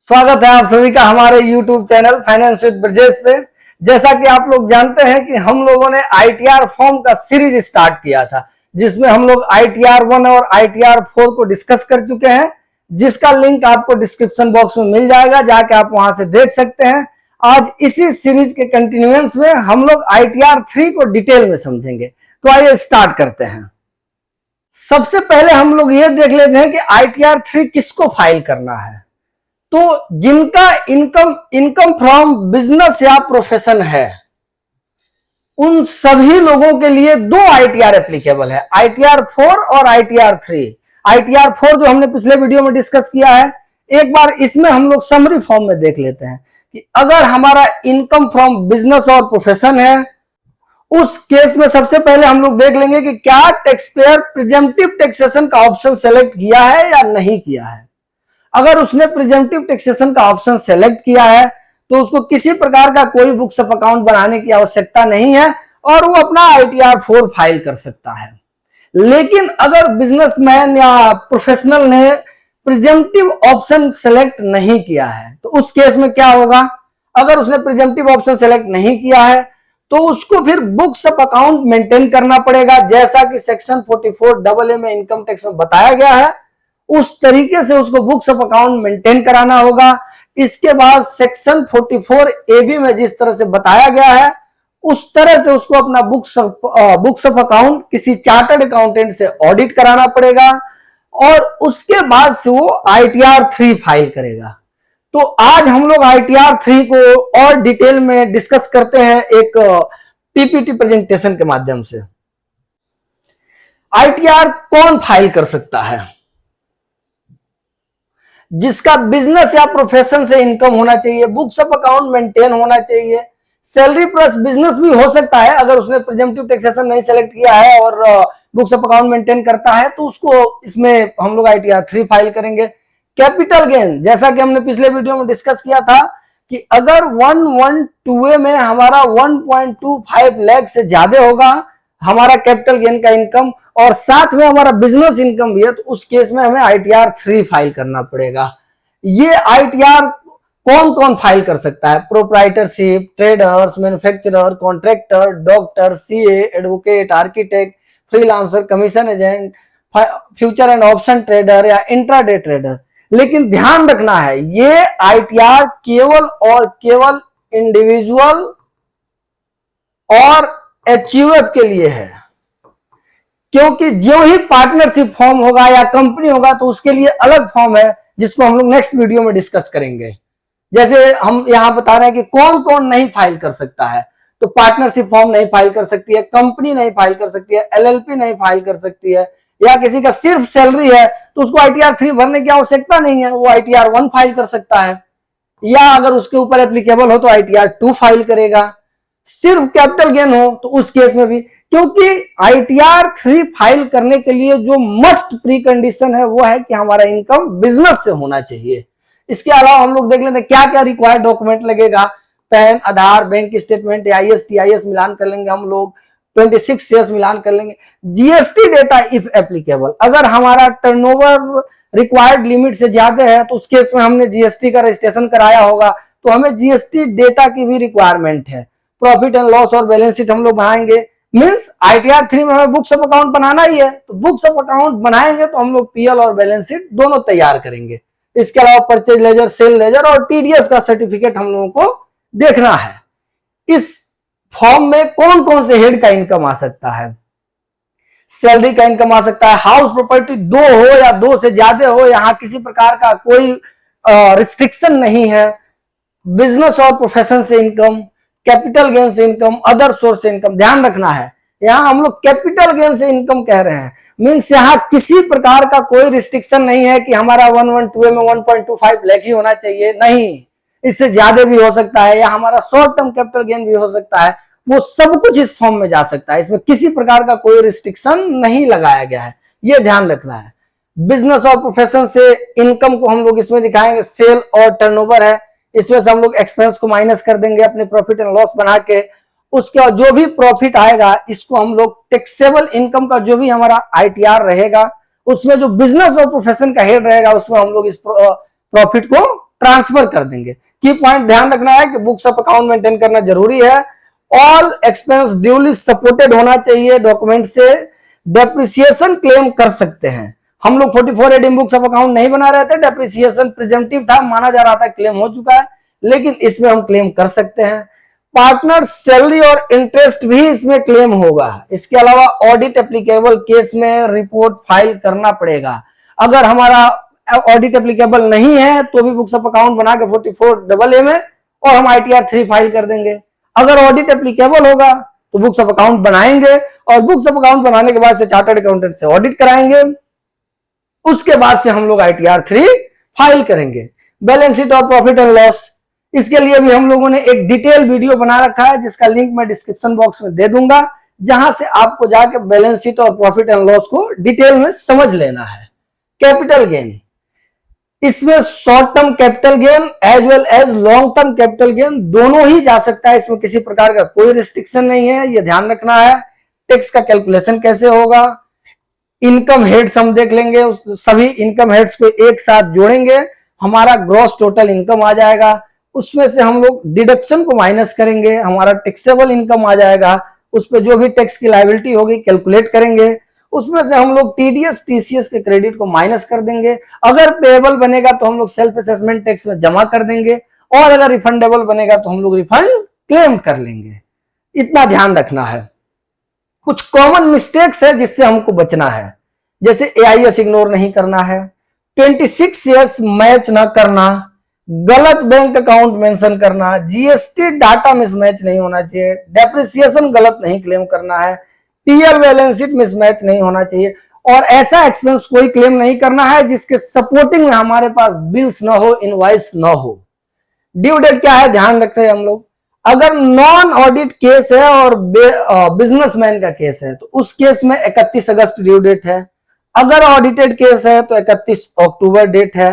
स्वागत है आप सभी का हमारे YouTube channel finance with Brajesh पे। जैसा कि आप लोग जानते हैं कि हम लोगों ने ITR फॉर्म का सीरीज स्टार्ट किया था, जिसमें हम लोग ITR 1 और ITR 4 को डिस्कस कर चुके हैं, जिसका लिंक आपको डिस्क्रिप्शन बॉक्स में मिल जाएगा, जाके आप वहां से देख सकते हैं। आज इसी सीरीज के कंटिन्यूएंस में हम लोग ITR 3 को डिटेल में समझेंगे। तो आइए स्टार्ट करते हैं। सबसे पहले हम लोग ये देख लेते हैं कि ITR 3 किसको फाइल करना है। तो जिनका इनकम फ्रॉम बिजनेस या प्रोफेशन है, उन सभी लोगों के लिए दो ITR एप्लीकेबल है, ITR 4 और ITR 3। ITR 4 जो हमने पिछले वीडियो में डिस्कस किया है, एक बार इसमें हम लोग समरी फॉर्म में देख लेते हैं कि अगर हमारा इनकम फ्रॉम बिजनेस और प्रोफेशन है, उस केस में सबसे पहले हम लोग देख लेंगे कि क्या टैक्स पेयर प्रिजेम्पटिव टैक्सेशन का ऑप्शन सेलेक्ट किया है या नहीं किया है। अगर उसने प्रिजेम्पटिव टैक्सेशन का ऑप्शन सेलेक्ट किया है तो उसको किसी प्रकार का कोई बुक्स ऑफ अकाउंट बनाने की आवश्यकता नहीं है और वो अपना ITR 4 फाइल कर सकता है। लेकिन अगर बिजनेसमैन या प्रोफेशनल ने प्रिजेम्पटिव ऑप्शन सेलेक्ट नहीं किया है तो उस केस में क्या होगा। अगर उसने प्रिजेम्पटिव ऑप्शन सेलेक्ट नहीं किया है तो उसको फिर बुक्स ऑफ अकाउंट मेंटेन करना पड़ेगा, जैसा कि सेक्शन 44AA में इनकम टैक्स में बताया गया है। उस तरीके से उसको बुक्स ऑफ अकाउंट मेंटेन कराना होगा। इसके बाद सेक्शन 44AB में जिस तरह से बताया गया है, उस तरह से उसको अपना बुक्स ऑफ अकाउंट किसी चार्टर्ड अकाउंटेंट से ऑडिट कराना पड़ेगा और उसके बाद से वो ITR 3 फाइल करेगा। तो आज हम लोग ITR 3 को और डिटेल में डिस्कस करते हैं एक PPT प्रेजेंटेशन के माध्यम से। ITR कौन फाइल कर सकता है? जिसका बिजनेस या प्रोफेशन से इनकम होना चाहिए, बुक्स ऑफ अकाउंट मेंटेन होना चाहिए, सैलरी प्लस बिजनेस भी हो सकता है। अगर उसने प्रिजेम्पटिव टैक्सेशन नहीं सेलेक्ट किया है और बुक्स ऑफ अकाउंट मेंटेन करता है तो उसको इसमें हम लोग ITR 3 फाइल करेंगे। कैपिटल गेन, जैसा कि हमने पिछले वीडियो में डिस्कस किया था कि अगर 112A में हमारा 1.25 लाख से ज्यादा होगा हमारा कैपिटल गेन का इनकम और साथ में हमारा बिजनेस इनकम भी है, तो उस केस में हमें ITR 3 फाइल करना पड़ेगा। ये ITR कौन कौन फाइल कर सकता है? Proprietorship, traders, manufacturer, contractor, doctor, CA, advocate, architect, freelancer, commission agent, future and option trader या इंट्राडे ट्रेडर। लेकिन ध्यान रखना है, ये ITR केवल और केवल इंडिविजुअल और HUF के लिए है, क्योंकि जो ही पार्टनरशिप फॉर्म होगा या कंपनी होगा तो उसके लिए अलग फॉर्म है, जिसको हम लोग नेक्स्ट वीडियो में डिस्कस करेंगे। जैसे हम यहां बता रहे हैं कि कौन कौन नहीं फाइल कर सकता है, तो पार्टनरशिप फॉर्म नहीं फाइल कर सकती है, कंपनी नहीं फाइल कर सकती है, LLP नहीं फाइल कर सकती है, या किसी का सिर्फ सैलरी है तो उसको ITR 3 भरने की आवश्यकता नहीं है, वो ITR 1 फाइल कर सकता है, या अगर उसके ऊपर एप्लीकेबल हो तो ITR 2 फाइल करेगा। सिर्फ कैपिटल गेन हो तो उस केस में भी, क्योंकि ITR 3 फाइल करने के लिए जो मस्ट प्री कंडीशन है वो है कि हमारा इनकम बिजनेस से होना चाहिए। इसके अलावा हम लोग देख लेते हैं क्या क्या रिक्वायर्ड डॉक्यूमेंट लगेगा। पैन, आधार, बैंक स्टेटमेंट, AIS, TIS मिलान कर लेंगे हम लोग, 26 शेयर्स मिलान कर लेंगे, GST डेटा इफ एप्लीकेबल। अगर हमारा टर्नओवर रिक्वायर्ड लिमिट से ज्यादा है तो उस केस में हमने GST का रजिस्ट्रेशन कराया होगा, तो हमें GST डेटा की भी रिक्वायरमेंट है। प्रॉफिट एंड लॉस और बैलेंस शीट हम लोग बनाएंगे, मींस ITR 3 में हमें बुक्स ऑफ अकाउंट बनाना ही है, तो बुक्स ऑफ अकाउंट बनाएंगे तो हम लोग PL और बैलेंस शीट दोनों तैयार करेंगे। इसके अलावा परचेज लेजर, सेल लेजर और TDS का सर्टिफिकेट हम लोगों को देखना है। इस फॉर्म में कौन कौन से हेड का इनकम आ सकता है? सैलरी का इनकम आ सकता है, हाउस प्रॉपर्टी 2 हो या 2 से ज्यादा हो, यहां किसी प्रकार का कोई रिस्ट्रिक्शन नहीं है। बिजनेस और प्रोफेशन से इनकम, कैपिटल गेन से इनकम, अदर सोर्स से इनकम। ध्यान रखना है, यहां हम लोग कैपिटल गेन से इनकम कह रहे हैं, मींस यहां किसी प्रकार का कोई रिस्ट्रिक्शन नहीं है कि हमारा 112A में 1.25 लाख ही होना चाहिए, नहीं, इससे ज्यादा भी हो सकता है, या हमारा शॉर्ट टर्म कैपिटल गेन भी हो सकता है। वो सब कुछ इस फॉर्म में जा सकता है, इसमें किसी प्रकार का कोई रिस्ट्रिक्शन नहीं लगाया गया है, ये ध्यान रखना है। बिजनेस और प्रोफेशन से इनकम को हम लोग इसमें दिखाएंगे, सेल और टर्नओवर है, इसमें से हम लोग एक्सपेंस को माइनस कर देंगे अपने प्रॉफिट एंड लॉस बना के। उसके बाद जो भी प्रॉफिट आएगा इसको हम लोग टैक्सेबल इनकम का जो भी हमारा ITR रहेगा उसमें जो बिजनेस और प्रोफेशन का हेड रहेगा उसमें हम लोग इस प्रॉफिट को ट्रांसफर कर देंगे। की पॉइंट ध्यान रखना है कि बुक्स ऑफ अकाउंट मेंटेन करना जरूरी है। ऑल एक्सपेंस ड्यूली सपोर्टेड होना चाहिए डॉक्यूमेंट से। डेप्रिसिएशन क्लेम कर सकते हैं। हम लोग 44 एडिंग बुक्स ऑफ अकाउंट नहीं बना रहे थे, डेप्रिसिएशन प्रिजम्पटिव था, माना जा रहा था क्लेम हो चुका है, लेकिन इसमें हम क्लेम कर सकते हैं। पार्टनर सैलरी और इंटरेस्ट भी इसमें क्लेम होगा। इसके अलावा ऑडिट एप्लीकेबल केस में रिपोर्ट फाइल करना पड़ेगा। अगर हमारा ऑडिट एप्लीकेबल नहीं है तो भी बुक्स ऑफ अकाउंट बना के 44AA में और हम ITR 3 फाइल कर देंगे। अगर ऑडिट एप्लीकेबल होगा तो बुक्स ऑफ अकाउंट बनाएंगे और बुक्स ऑफ अकाउंट बनाने के बाद से चार्टर्ड अकाउंटेंट से ऑडिट कराएंगे, उसके बाद से हम लोग ITR 3 फाइल करेंगे। बैलेंस शीट और प्रॉफिट एंड लॉस, इसके लिए भी हम लोगों ने एक डिटेल वीडियो बना रखा है जिसका लिंक मैं डिस्क्रिप्शन बॉक्स में दे दूंगा, जहां से आपको जाके बैलेंस शीट और प्रॉफिट एंड लॉस को डिटेल में समझ लेना है। कैपिटल गेन, इसमें short term capital gain as well as long term capital gain दोनों ही जा सकता है। इसमें किसी प्रकार का कोई रिस्ट्रिक्शन नहीं है, ये ध्यान रखना है। टैक्स का कैलकुलेशन कैसे होगा, इनकम हेड्स हम देख लेंगे, सभी इनकम हेड्स को एक साथ जोड़ेंगे, हमारा ग्रॉस टोटल इनकम आ जाएगा। उसमें से हम लोग डिडक्शन को माइनस करेंगे, हमारा टैक्सेबल इनकम आ जाएगा। उस पर जो भी टैक्स की लायबिलिटी होगी कैलकुलेट करेंगे। उसमें से हम लोग TDS TCS के क्रेडिट को माइनस कर देंगे। अगर पेएबल बनेगा तो हम लोग सेल्फ असेसमेंट टैक्स में जमा कर देंगे और अगर रिफंडेबल बनेगा तो हम लोग रिफंड क्लेम कर लेंगे। इतना ध्यान रखना है। कुछ कॉमन मिस्टेक्स है जिससे हमको बचना है, जैसे AIS इग्नोर नहीं करना है, 26 ईयर्स मैच ना करना, गलत बैंक अकाउंट मेंशन करना, GST डाटा मिसमैच नहीं होना चाहिए, डेप्रिसिएशन गलत नहीं क्लेम करना है, PL बैलेंस शीट मिसमैच नहीं होना चाहिए और ऐसा एक्सपेंस कोई क्लेम नहीं करना है जिसके सपोर्टिंग में हमारे पास बिल्स ना हो, इनवॉइस ना हो। ड्यू डेट क्या है ध्यान रखते हैं हम लोग। अगर नॉन ऑडिट केस है और बिजनेसमैन का केस है तो उस केस में 31 अगस्त ड्यू डेट है। अगर ऑडिटेड केस है तो 31 अक्टूबर डेट है।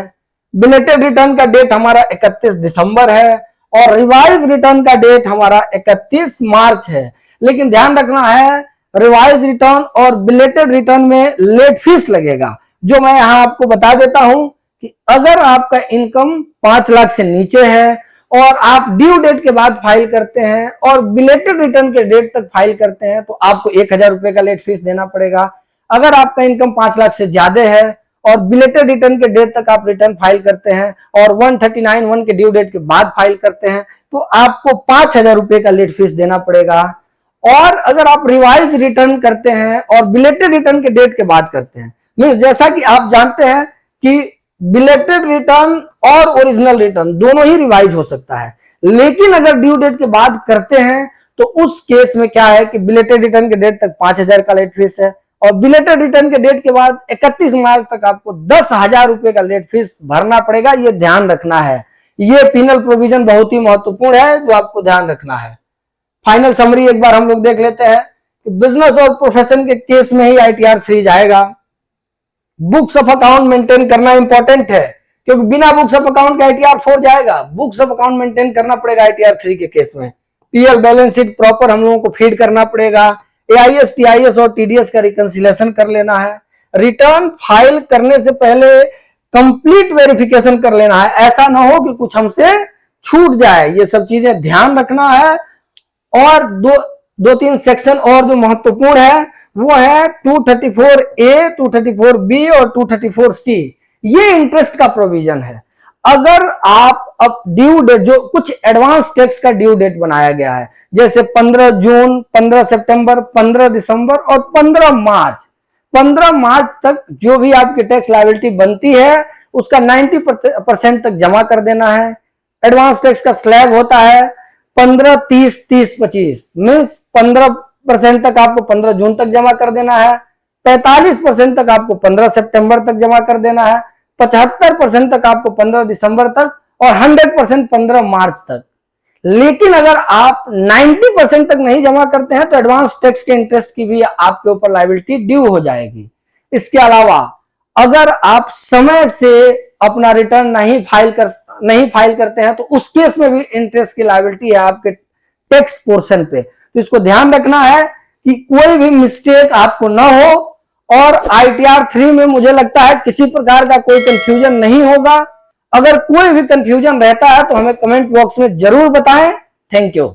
बिलेटेड रिटर्न का डेट हमारा 31 दिसंबर है और रिवाइज रिटर्न का डेट हमारा 31 मार्च है। लेकिन ध्यान रखना है, रिवाइज रिटर्न और बिलेटेड रिटर्न में लेट फीस लगेगा, जो मैं यहां आपको बता देता हूं कि अगर आपका इनकम 5 लाख से नीचे है और आप ड्यू डेट के बाद फाइल करते हैं और बिलेटेड रिटर्न के डेट तक फाइल करते हैं तो आपको 1000 रुपए का लेट फीस देना पड़ेगा। अगर आपका इनकम 5 लाख से ज्यादा है और बिलेटेड रिटर्न के डेट तक आप रिटर्न फाइल करते हैं और 139(1) के ड्यू डेट के बाद फाइल करते हैं तो आपको 5000 रुपए का लेट फीस देना पड़ेगा। और अगर आप रिवाइज रिटर्न करते हैं और बिलेटेड रिटर्न के डेट के बाद करते हैं, मींस जैसा कि आप जानते हैं कि बिलेटेड रिटर्न और ओरिजिनल रिटर्न दोनों ही रिवाइज हो सकता है, लेकिन अगर ड्यू डेट के बाद करते हैं तो उस केस में क्या है कि बिलेटेड रिटर्न के डेट तक 5000 का लेट फीस है और बिलेटेड रिटर्न के डेट के बाद 31 मार्च तक आपको 10,000 रुपए का लेट फीस भरना पड़ेगा। ये ध्यान रखना है। ये पिनल प्रोविजन बहुत ही महत्वपूर्ण है जो आपको ध्यान रखना है। फाइनल समरी एक बार हम लोग देख लेते हैं कि बिजनेस और प्रोफेशन के केस में ही ITR 3 जाएगा। बुक्स ऑफ अकाउंट मेंटेन करना इंपॉर्टेंट है क्योंकि बिना बुक्स ऑफ अकाउंट का ITR 4 जाएगा। बुक्स ऑफ अकाउंट मेंटेन करना पड़ेगा ITR 3 के केस में। PL बैलेंस शीट प्रॉपर हम लोगों को फीड करना पड़ेगा। AIS TIS और TDS का रिकंसिलेशन कर लेना है। रिटर्न फाइल करने से पहले कंप्लीट वेरिफिकेशन कर लेना है, ऐसा ना हो कि कुछ हमसे छूट जाए। ये सब चीजें ध्यान रखना है। और दो तीन सेक्शन और जो महत्वपूर्ण है वो है 234A, 234B और 234C। ये इंटरेस्ट का प्रोविजन है। अगर आप अब ड्यू डेट, जो कुछ एडवांस टैक्स का ड्यू डेट बनाया गया है, जैसे 15 जून, 15 सितंबर, 15 दिसंबर और 15 मार्च, 15 मार्च तक जो भी आपकी टैक्स लायबिलिटी बनती है उसका 90% तक जमा कर देना है। एडवांस टैक्स का स्लैब होता है 15, 30, 30, 25, मीन्स 15% तक आपको 15 जून तक जमा कर देना है, 45% तक आपको 15 सितंबर तक जमा कर देना है, 75% तक आपको 15 दिसंबर तक और 100% 15 मार्च तक। लेकिन अगर आप 90% तक नहीं जमा करते हैं तो एडवांस टैक्स के इंटरेस्ट की भी आपके ऊपर लायबिलिटी ड्यू हो जाएगी। इसके अलावा अगर आप समय से अपना रिटर्न नहीं फाइल करते हैं तो उस केस में भी इंटरेस्ट की लायबिलिटी है आपके टैक्स पोर्शन पे। तो इसको ध्यान रखना है कि कोई भी मिस्टेक आपको ना हो। और ITR 3 में मुझे लगता है किसी प्रकार का कोई कंफ्यूजन नहीं होगा। अगर कोई भी कंफ्यूजन रहता है तो हमें कमेंट बॉक्स में जरूर बताएं। Thank you.